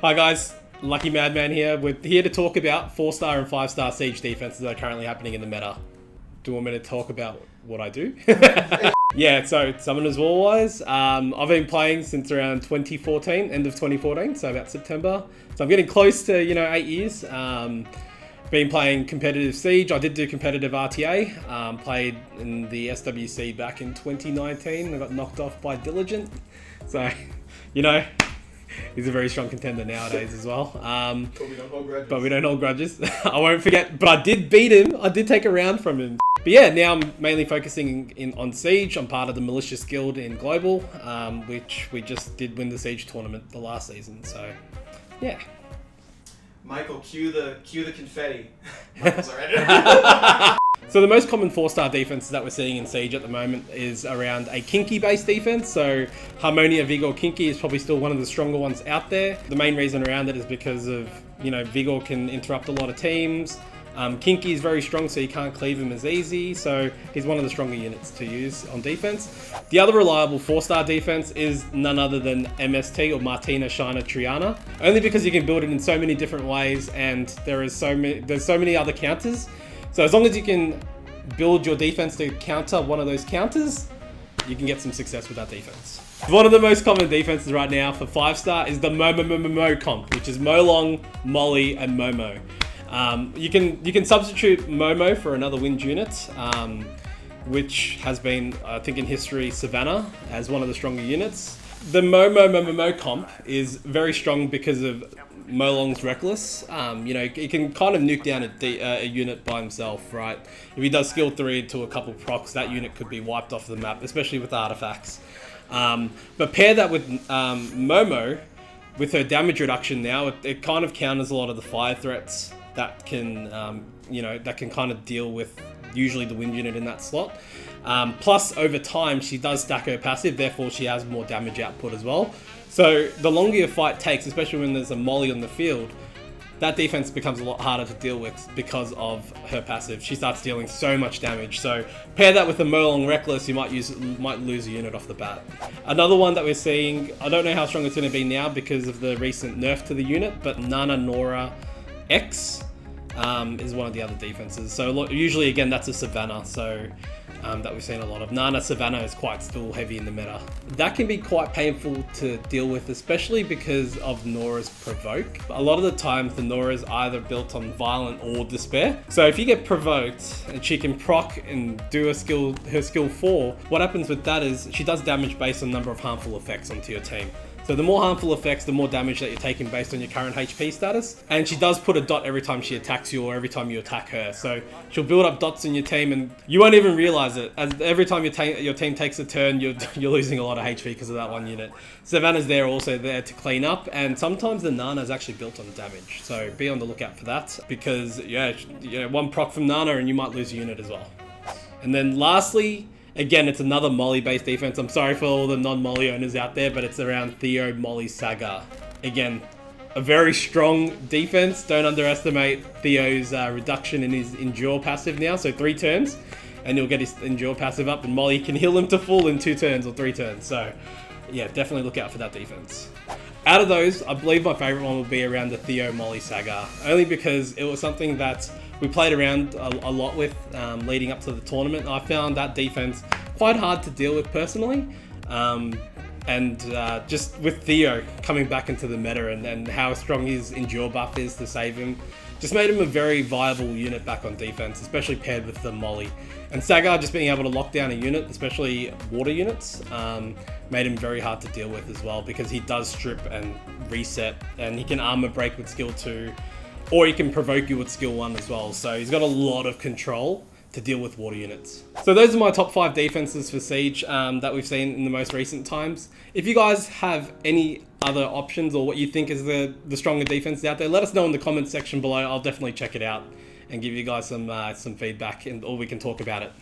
Hi guys, Lucky Madman here. We're here to talk about 4-star and 5-star siege defenses that are currently happening in the meta. Do you want me to talk about what I do? Yeah, so Summoners Warwise. I've been playing since around 2014, end of 2014, so about September. So I'm getting close to, 8 years. Been playing competitive Siege. I did do competitive RTA. Played in the SWC back in 2019. I got knocked off by Diligent. So, he's a very strong contender nowadays as well. But we don't hold grudges. I won't forget. But I did beat him. I did take a round from him. But yeah, now I'm mainly focusing on Siege. I'm part of the Malicious Guild in Global, which we just did win the Siege tournament the last season. So, yeah. Michael, cue the confetti. Michael's already. So the most common 4-star defenses that we're seeing in Siege at the moment is around a Kinky-based defense. So Harmonia, Vigor, Kinky is probably still one of the stronger ones out there. The main reason around it is because of, Vigor can interrupt a lot of teams. Kinky is very strong, so you can't cleave him as easy. So he's one of the stronger units to use on defense. The other reliable 4-star defense is none other than MST or Martina Shina Triana. Only because you can build it in so many different ways, and there's so many other counters. So as long as you can build your defense to counter one of those counters, you can get some success with that defense. One of the most common defenses right now for 5-star is the Momo comp, which is Molong, Molly, and Momo. You can substitute Momo for another winged unit, which has been, I think in history, Savannah as one of the stronger units. The Momo comp is very strong because of Molong's Reckless. He can kind of nuke down a unit by himself, right? If he does skill 3 into a couple procs, that unit could be wiped off the map, especially with artifacts. But pair that with Momo, with her damage reduction now, it kind of counters a lot of the fire threats that can, that can kind of deal with usually the wind unit in that slot. Plus, over time, she does stack her passive, therefore she has more damage output as well. So the longer your fight takes, especially when there's a molly on the field, that defense becomes a lot harder to deal with because of her passive. She starts dealing so much damage. So pair that with a Molong Reckless, you might lose a unit off the bat. Another one that we're seeing, I don't know how strong it's going to be now because of the recent nerf to the unit, but Nana Nora X is one of the other defenses. So usually, again, that's a Savannah. So that we've seen a lot of. Nana Savannah is quite still heavy in the meta. That can be quite painful to deal with, especially because of Nora's Provoke. A lot of the times the Nora is either built on Violent or Despair. So if you get provoked and she can proc and do her skill 4, what happens with that is she does damage based on number of harmful effects onto your team. So the more harmful effects, the more damage that you're taking based on your current HP status. And she does put a dot every time she attacks you or every time you attack her. So she'll build up dots in your team and you won't even realize it. As every time your team takes a turn, you're losing a lot of HP because of that one unit. Savannah's also there to clean up, and sometimes the Nana is actually built on damage. So be on the lookout for that because one proc from Nana and you might lose a unit as well. And then lastly, again, it's another Molly-based defense. I'm sorry for all the non-Molly owners out there, but it's around Theo Molly Saga. Again, a very strong defense. Don't underestimate Theo's reduction in his Endure passive now. So 3 turns, and he'll get his Endure passive up, and Molly can heal him to full in 2 turns or 3 turns. So, yeah, definitely look out for that defense. Out of those, I believe my favorite one would be around the Theo Molly Saga, only because it was something that we played around a lot with leading up to the tournament. I found that defense quite hard to deal with personally. Just with Theo coming back into the meta and how strong his Endure buff is to save him, just made him a very viable unit back on defense, especially paired with the Molly. And Saga just being able to lock down a unit, especially water units, made him very hard to deal with as well because he does strip and reset, and he can armor break with skill 2. Or he can provoke you with skill 1 as well. So he's got a lot of control to deal with water units. So those are my top 5 defenses for Siege that we've seen in the most recent times. If you guys have any other options or what you think is the stronger defenses out there, let us know in the comments section below. I'll definitely check it out and give you guys some feedback, or we can talk about it.